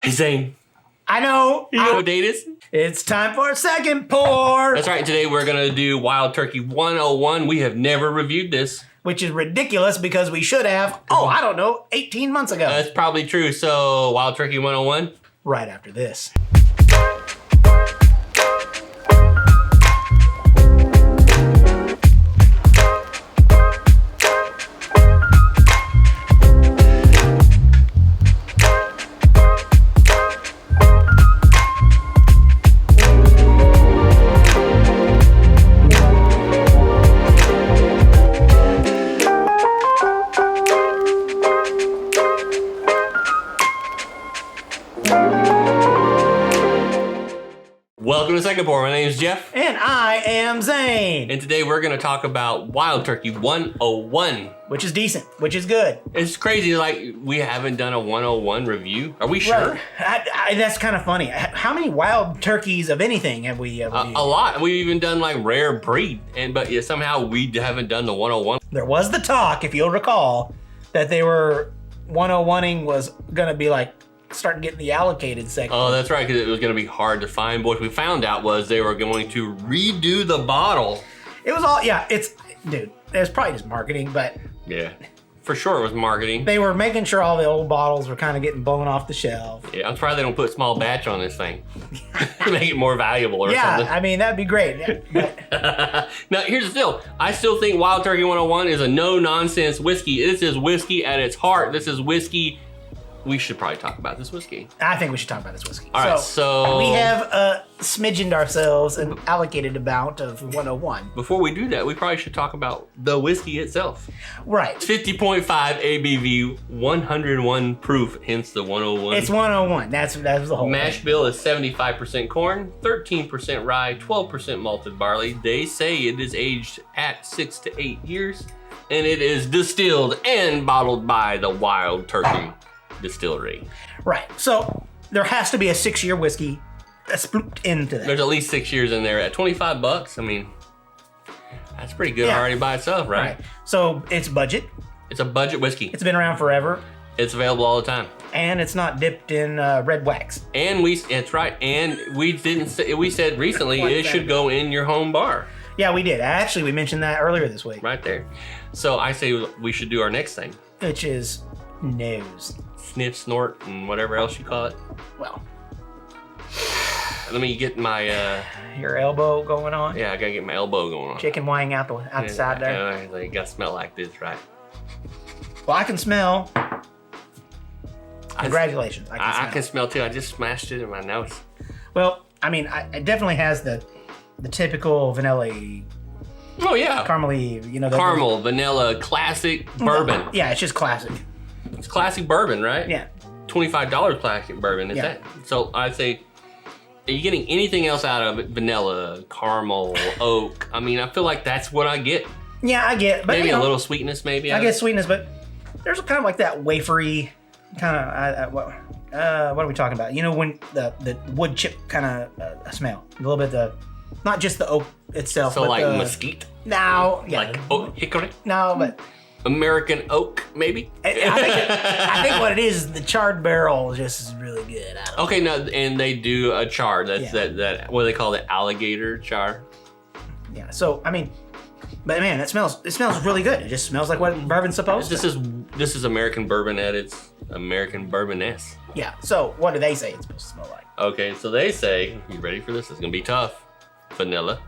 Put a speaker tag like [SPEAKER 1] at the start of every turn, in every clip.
[SPEAKER 1] Hey, Zane.
[SPEAKER 2] I know.
[SPEAKER 1] You know what date is?
[SPEAKER 2] It's time for a second pour.
[SPEAKER 1] That's right. Today we're going to do Wild Turkey 101. We have never reviewed this.
[SPEAKER 2] Which is ridiculous because we should have, I don't know, 18 months ago.
[SPEAKER 1] That's probably true. So, Wild Turkey 101?
[SPEAKER 2] Right after this.
[SPEAKER 1] Welcome to Second Pour. My name is Jeff.
[SPEAKER 2] And I am Zane.
[SPEAKER 1] And today we're going to talk about Wild Turkey 101.
[SPEAKER 2] Which is decent, which is good.
[SPEAKER 1] It's crazy, like, we haven't done a 101 review. Are we sure?
[SPEAKER 2] Right. That's kind of funny. How many wild turkeys of anything have we reviewed?
[SPEAKER 1] A lot. We've even done, like, rare breed. But yeah, somehow we haven't done the 101.
[SPEAKER 2] There was the talk, if you'll recall, that they were 101ing was going to be like, starting getting the allocated section.
[SPEAKER 1] Oh, that's right, because it was going to be hard to find. What we found out was they were going to redo the bottle.
[SPEAKER 2] It was all, dude, it was probably just marketing, but...
[SPEAKER 1] Yeah, for sure it was marketing.
[SPEAKER 2] They were making sure all the old bottles were kind of getting blown off the shelf.
[SPEAKER 1] Yeah, I'm surprised they don't put small batch on this thing. Make it more valuable or something.
[SPEAKER 2] Yeah, I mean, that'd be great. Yeah,
[SPEAKER 1] Now, here's the deal. I still think Wild Turkey 101 is a no-nonsense whiskey. This is whiskey at its heart. This is whiskey. We should probably talk about this whiskey.
[SPEAKER 2] I think we should talk about this whiskey.
[SPEAKER 1] All right, so...
[SPEAKER 2] We have smidgened ourselves an allocated amount of 101.
[SPEAKER 1] Before we do that, we probably should talk about the whiskey itself.
[SPEAKER 2] Right.
[SPEAKER 1] It's 50.5 ABV, 101 proof, hence the 101.
[SPEAKER 2] It's 101. That's the whole
[SPEAKER 1] Mash
[SPEAKER 2] thing.
[SPEAKER 1] bill is 75% corn, 13% rye, 12% malted barley. They say it is aged at 6 to 8 years, and it is distilled and bottled by the Wild Turkey Distillery.
[SPEAKER 2] Right. So there has to be a 6-year whiskey that's spooked into that.
[SPEAKER 1] There's at least 6 years in there at $25. I mean, that's pretty good already by itself, right?
[SPEAKER 2] So it's budget.
[SPEAKER 1] It's a budget whiskey.
[SPEAKER 2] It's been around forever.
[SPEAKER 1] It's available all the time.
[SPEAKER 2] And it's not dipped in red wax.
[SPEAKER 1] And that's right. And we said recently it should go in your home bar.
[SPEAKER 2] Yeah, we did. Actually, we mentioned that earlier this week.
[SPEAKER 1] Right there. So I say we should do our next thing.
[SPEAKER 2] Which is nose.
[SPEAKER 1] Sniff, snort, and whatever else you call it.
[SPEAKER 2] Well.
[SPEAKER 1] Let me get my...
[SPEAKER 2] your elbow going on?
[SPEAKER 1] Yeah, I gotta get my elbow going on.
[SPEAKER 2] Chicken wing out the side there.
[SPEAKER 1] You gotta smell like this, right?
[SPEAKER 2] Well, I can smell. Congratulations.
[SPEAKER 1] I can smell too. I just smashed it in my nose.
[SPEAKER 2] Well, I mean, it definitely has the typical vanilla.
[SPEAKER 1] Oh, yeah.
[SPEAKER 2] Caramely, you know.
[SPEAKER 1] Caramel, vanilla, classic bourbon.
[SPEAKER 2] Yeah, it's just classic.
[SPEAKER 1] It's classic bourbon, right?
[SPEAKER 2] Yeah.
[SPEAKER 1] $25 classic bourbon is that. So I'd say, are you getting anything else out of it? Vanilla, caramel, oak. I mean, I feel like that's what I get.
[SPEAKER 2] Yeah, I get. But
[SPEAKER 1] maybe a little sweetness, maybe.
[SPEAKER 2] I get sweetness, but there's kind of like that wafery kind of. What are we talking about? You know, when the wood chip kind of smell, a little bit not just the oak itself.
[SPEAKER 1] So
[SPEAKER 2] but
[SPEAKER 1] like mesquite.
[SPEAKER 2] No, yeah.
[SPEAKER 1] Like oak, hickory.
[SPEAKER 2] No, but.
[SPEAKER 1] American oak, maybe?
[SPEAKER 2] I think what it is the charred barrel just is really good.
[SPEAKER 1] Okay, no, and they do a char. That's that what do they call it? Alligator char.
[SPEAKER 2] Yeah. So I mean, but man, it smells really good. It just smells like what bourbon's supposed to.
[SPEAKER 1] This is American bourbon at its American bourbonness.
[SPEAKER 2] Yeah. So what do they say it's supposed to smell like?
[SPEAKER 1] Okay, so they say, you ready for this? It's gonna be tough. Vanilla,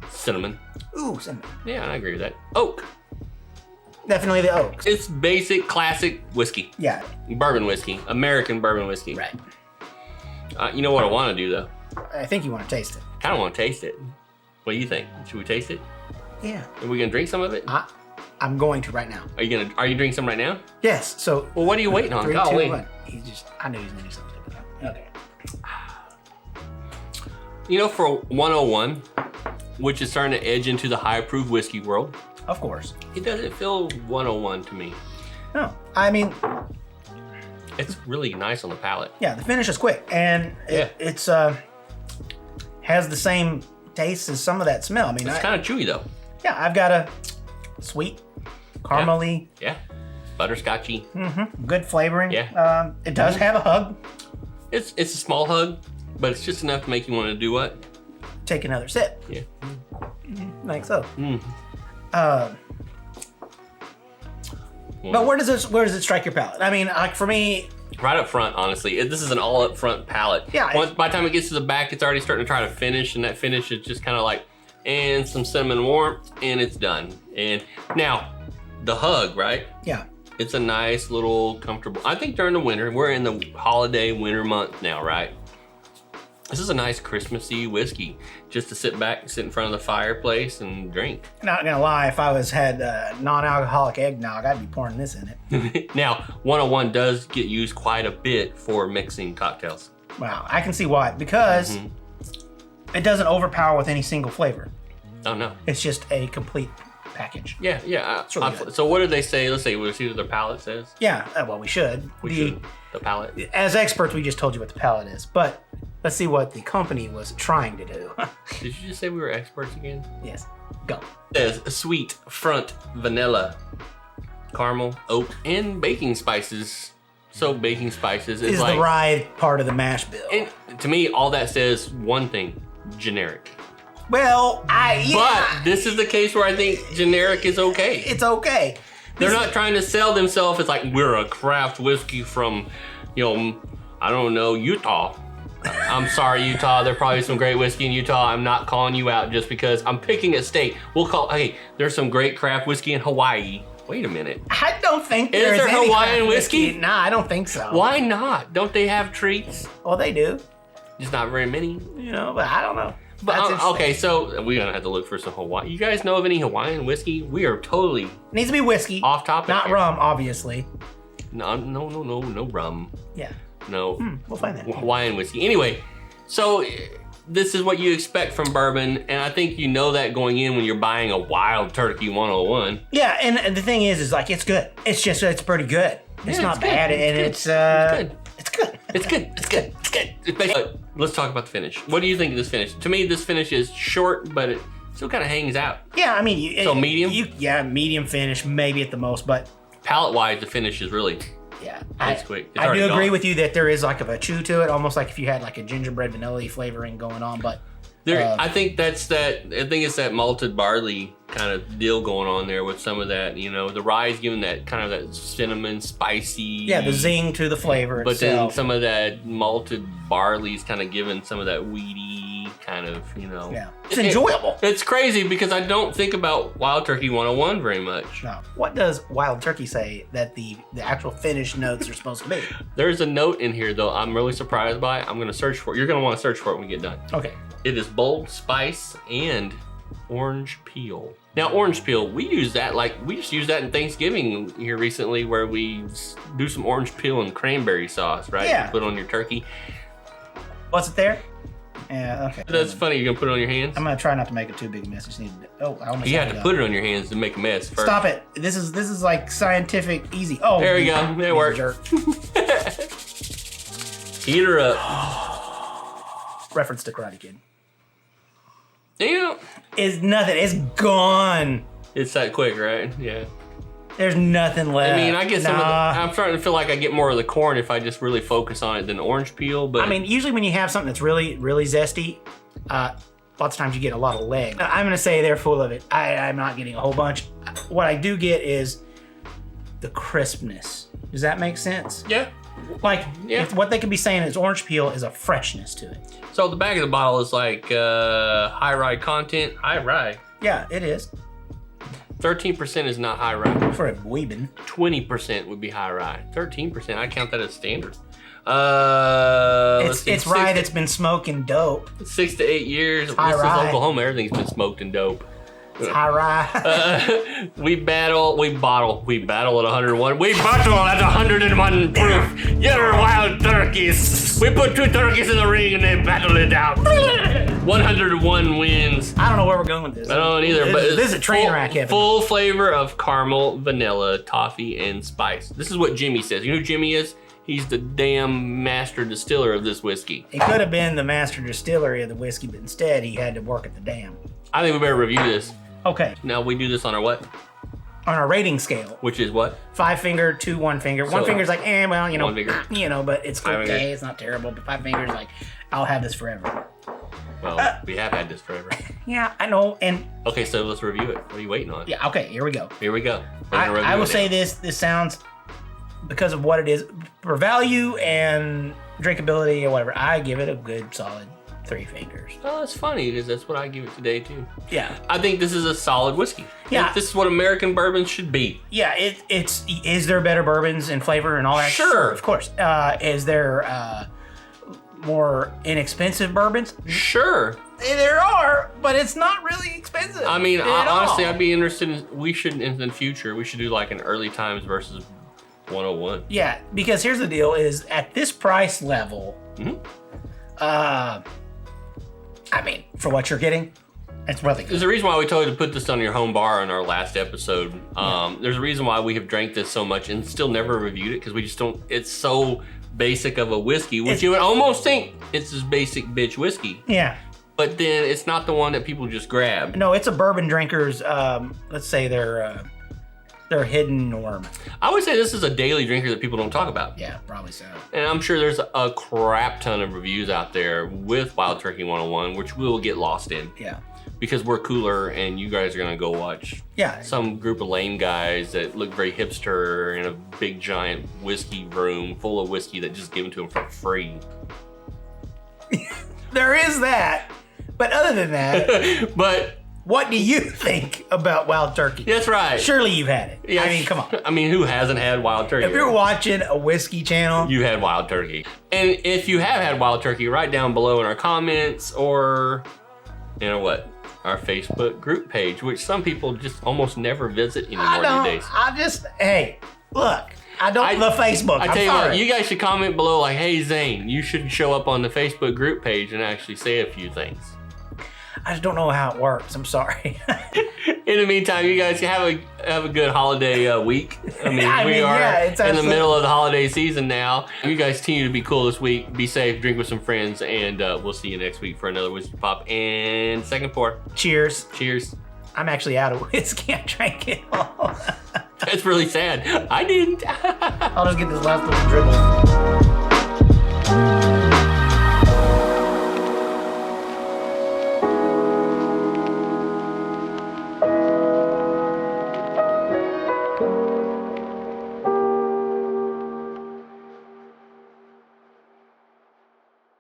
[SPEAKER 1] cinnamon.
[SPEAKER 2] Ooh, cinnamon.
[SPEAKER 1] Yeah, I agree with that. Oak.
[SPEAKER 2] Definitely the oak.
[SPEAKER 1] It's basic, classic whiskey.
[SPEAKER 2] Yeah.
[SPEAKER 1] Bourbon whiskey. American bourbon whiskey.
[SPEAKER 2] Right.
[SPEAKER 1] You know what I want to do, though?
[SPEAKER 2] I think you want to taste it.
[SPEAKER 1] Kind of want to taste it. What do you think? Should we taste it?
[SPEAKER 2] Yeah.
[SPEAKER 1] Are we going to drink some of it?
[SPEAKER 2] I'm going to right now.
[SPEAKER 1] Are you drinking some right now?
[SPEAKER 2] Yes. So.
[SPEAKER 1] Well, what are you waiting on?
[SPEAKER 2] 3, 2, 1. I knew he was going to do something. Okay.
[SPEAKER 1] You know, for 101, which is starting to edge into the high proof whiskey world.
[SPEAKER 2] Of course.
[SPEAKER 1] It doesn't feel 101 to me.
[SPEAKER 2] No, I mean...
[SPEAKER 1] It's really nice on the palate.
[SPEAKER 2] Yeah, the finish is quick, and it's has the same taste as some of that smell. I mean,
[SPEAKER 1] it's kind of chewy though.
[SPEAKER 2] Yeah, I've got a sweet, caramely.
[SPEAKER 1] Yeah, butterscotchy.
[SPEAKER 2] Mm-hmm. Good flavoring.
[SPEAKER 1] Yeah.
[SPEAKER 2] It does have a hug.
[SPEAKER 1] It's a small hug, but it's just enough to make you want to do what?
[SPEAKER 2] Take another sip.
[SPEAKER 1] Yeah.
[SPEAKER 2] Like so.
[SPEAKER 1] Mm.
[SPEAKER 2] But where does it strike your palate? I mean, like for me,
[SPEAKER 1] right up front, honestly. This is an all up front palate.
[SPEAKER 2] Yeah.
[SPEAKER 1] By the time it gets to the back, it's already starting to try to finish, and that finish is just kind of like, and some cinnamon warmth, and it's done. And now, the hug, right?
[SPEAKER 2] Yeah.
[SPEAKER 1] It's a nice little comfortable. I think during the winter, we're in the holiday winter month now, right? This is a nice Christmassy whiskey, just to sit back, sit in front of the fireplace and drink.
[SPEAKER 2] Not gonna lie, if I had non-alcoholic eggnog, I'd be pouring this in it.
[SPEAKER 1] Now, 101 does get used quite a bit for mixing cocktails.
[SPEAKER 2] Wow, I can see why. Because it doesn't overpower with any single flavor.
[SPEAKER 1] Oh no.
[SPEAKER 2] It's just a complete package.
[SPEAKER 1] Yeah, yeah.
[SPEAKER 2] Really good.
[SPEAKER 1] So what do they say? Let's see what the palate says.
[SPEAKER 2] Yeah, well, we should.
[SPEAKER 1] We should. The palate.
[SPEAKER 2] As experts, we just told you what the palate is, but let's see what the company was trying to do.
[SPEAKER 1] Did you just say we were experts again?
[SPEAKER 2] Yes. Go.
[SPEAKER 1] It says sweet front vanilla, caramel, oak, and baking spices. So baking spices is like
[SPEAKER 2] the rye part of the mash bill.
[SPEAKER 1] And to me, all that says one thing: generic.
[SPEAKER 2] Well,
[SPEAKER 1] But this is the case where I think generic is okay.
[SPEAKER 2] It's okay.
[SPEAKER 1] They're not trying to sell themselves as like, we're a craft whiskey from, I don't know, Utah. I'm sorry, Utah. There's probably some great whiskey in Utah. I'm not calling you out just because I'm picking a state. Hey, there's some great craft whiskey in Hawaii. Wait a minute.
[SPEAKER 2] I don't think
[SPEAKER 1] Is
[SPEAKER 2] there's
[SPEAKER 1] there
[SPEAKER 2] any
[SPEAKER 1] Hawaiian
[SPEAKER 2] craft
[SPEAKER 1] whiskey?
[SPEAKER 2] Nah, I don't think so.
[SPEAKER 1] Why not? Don't they have treats?
[SPEAKER 2] Well, they do.
[SPEAKER 1] Just not very many.
[SPEAKER 2] But I don't know.
[SPEAKER 1] But okay, so we're gonna have to look for some Hawaii. You guys know of any Hawaiian whiskey? We are totally
[SPEAKER 2] needs to be whiskey.
[SPEAKER 1] Off topic.
[SPEAKER 2] Not
[SPEAKER 1] here.
[SPEAKER 2] rum, obviously.
[SPEAKER 1] No rum.
[SPEAKER 2] Yeah.
[SPEAKER 1] No.
[SPEAKER 2] We'll find that.
[SPEAKER 1] Hawaiian whiskey. Anyway, so this is what you expect from bourbon, and I think you know that going in when you're buying a Wild Turkey 101.
[SPEAKER 2] Yeah, and the thing is like it's good. It's just it's pretty good. It's not bad, and it's good. It's good.
[SPEAKER 1] It's good. It's good. It's good. It's basically, let's talk about the finish. What do you think of this finish? To me, this finish is short, but it still kind of hangs out.
[SPEAKER 2] Yeah, I mean,
[SPEAKER 1] so medium.
[SPEAKER 2] Medium finish, maybe at the most, but
[SPEAKER 1] palate-wise, the finish is really.
[SPEAKER 2] Yeah,
[SPEAKER 1] it's quick. It's
[SPEAKER 2] I do agree with you that there is like a chew to it, almost like if you had like a gingerbread vanilla flavoring going on. But
[SPEAKER 1] I think it's that malted barley kind of deal going on there with some of that. The rye is giving that kind of that cinnamon, spicy.
[SPEAKER 2] Yeah, the zing to the flavor.
[SPEAKER 1] But then some of that malted barley is kind of giving some of that weedy kind of,
[SPEAKER 2] Yeah, it's enjoyable.
[SPEAKER 1] It's crazy because I don't think about Wild Turkey 101 very much.
[SPEAKER 2] No. What does Wild Turkey say that the actual finish notes are supposed to be?
[SPEAKER 1] There's a note in here though I'm really surprised by. I'm going to search for it. You're going to want to search for it when we get done.
[SPEAKER 2] Okay.
[SPEAKER 1] It is bold spice and orange peel. Now, orange peel, we just use that in Thanksgiving here recently where we do some orange peel and cranberry sauce, right?
[SPEAKER 2] Yeah.
[SPEAKER 1] You put on your turkey.
[SPEAKER 2] What's it there? Yeah, okay.
[SPEAKER 1] That's funny. You're going to put it on your hands?
[SPEAKER 2] I'm going to try not to make it too big a mess. I almost
[SPEAKER 1] You have to put it on your hands to make a mess first.
[SPEAKER 2] Stop it. This is like scientific easy. Oh,
[SPEAKER 1] there we go. That worked. Heat her up.
[SPEAKER 2] Reference to Karate Kid.
[SPEAKER 1] Damn.
[SPEAKER 2] It's nothing. It's gone.
[SPEAKER 1] It's that quick, right? Yeah.
[SPEAKER 2] There's nothing left.
[SPEAKER 1] I mean, I guess I'm starting to feel like I get more of the corn if I just really focus on it than orange peel. But
[SPEAKER 2] I mean, usually when you have something that's really, really zesty, lots of times you get a lot of leg. I'm gonna say they're full of it. I'm not getting a whole bunch. What I do get is the crispness. Does that make sense?
[SPEAKER 1] Yeah.
[SPEAKER 2] What they could be saying is orange peel is a freshness to it.
[SPEAKER 1] So the back of the bottle is like high rye content. High rye.
[SPEAKER 2] Yeah, it is.
[SPEAKER 1] 13% is not high rye.
[SPEAKER 2] For a weebin.
[SPEAKER 1] 20% would be high rye. 13%, I count that as standard.
[SPEAKER 2] It's rye that's been smoking dope.
[SPEAKER 1] 6 to 8 years. This is Oklahoma. Everything's been smoked and dope.
[SPEAKER 2] It's high rye.
[SPEAKER 1] We bottle at 101. We bottle at 101 proof. You're wild turkeys. We put 2 turkeys in the ring and they battle it out. 101 wins.
[SPEAKER 2] I don't know where we're going with this.
[SPEAKER 1] I don't either.
[SPEAKER 2] This is a train wreck.
[SPEAKER 1] Full flavor of caramel, vanilla, toffee, and spice. This is what Jimmy says. You know who Jimmy is? He's the damn master distiller of this whiskey.
[SPEAKER 2] He could have been the master distillery of the whiskey, but instead he had to work at the dam.
[SPEAKER 1] I think we better review this.
[SPEAKER 2] Okay.
[SPEAKER 1] Now we do this on our what?
[SPEAKER 2] on our rating scale.
[SPEAKER 1] Which is what?
[SPEAKER 2] 5 finger to 1 finger. One finger's like, well, you know, but it's okay. It's not terrible. But 5 fingers, like, I'll have this forever.
[SPEAKER 1] Well, we have had this forever.
[SPEAKER 2] Yeah, I know. And
[SPEAKER 1] okay, so let's review it. What are you waiting on?
[SPEAKER 2] Yeah. Okay. Here we go.
[SPEAKER 1] I
[SPEAKER 2] will say this. This sounds, because of what it is, for value and drinkability or whatever, I give it a good solid 3 fingers.
[SPEAKER 1] Oh, that's funny because that's what I give it today too.
[SPEAKER 2] Yeah.
[SPEAKER 1] I think this is a solid whiskey.
[SPEAKER 2] Yeah.
[SPEAKER 1] This is what American bourbon should be.
[SPEAKER 2] Yeah. Is there better bourbons in flavor and all that?
[SPEAKER 1] Sure.
[SPEAKER 2] Of course. Is there more inexpensive bourbons?
[SPEAKER 1] Sure.
[SPEAKER 2] There are, but it's not really expensive.
[SPEAKER 1] I mean, honestly, I'd be interested in the future, we should do like an early times versus 101.
[SPEAKER 2] Yeah, because here's the deal is at this price level, I mean, for what you're getting, it's really good.
[SPEAKER 1] There's a reason why we told you to put this on your home bar in our last episode. There's a reason why we have drank this so much and still never reviewed it, because we just don't, it's so basic of a whiskey, which you would almost think it's this basic bitch whiskey.
[SPEAKER 2] Yeah.
[SPEAKER 1] But then it's not the one that people just grab.
[SPEAKER 2] No, it's a bourbon drinker's, let's say their hidden norm.
[SPEAKER 1] I would say this is a daily drinker that people don't talk about.
[SPEAKER 2] Yeah, probably so.
[SPEAKER 1] And I'm sure there's a crap ton of reviews out there with Wild Turkey 101, which we will get lost in.
[SPEAKER 2] Yeah.
[SPEAKER 1] Because we're cooler and you guys are gonna go watch some group of lame guys that look very hipster in a big giant whiskey room full of whiskey that just given to them for free.
[SPEAKER 2] There is that. But other than that, what do you think about Wild Turkey?
[SPEAKER 1] That's right.
[SPEAKER 2] Surely you've had it. Yeah, I mean, come on.
[SPEAKER 1] I mean, who hasn't had Wild Turkey?
[SPEAKER 2] If you're watching a whiskey channel,
[SPEAKER 1] you had Wild Turkey. And if you have had Wild Turkey, write down below in our comments or, you know what, our Facebook group page, which some people just almost never visit anymore these days.
[SPEAKER 2] Hey, look. I don't the Facebook.
[SPEAKER 1] I tell you what, you guys should comment below like, hey Zane, you should show up on the Facebook group page and actually say a few things.
[SPEAKER 2] I just don't know how it works. I'm sorry.
[SPEAKER 1] In the meantime, you guys have a good holiday week. I mean, we are in the middle of the holiday season now. You guys continue to be cool this week. Be safe, drink with some friends, and we'll see you next week for another Whiskey Pop and second pour. Cheers. Cheers. I'm actually out of whiskey. I drank it all. That's really sad. I didn't. I'll just get this last little dribble.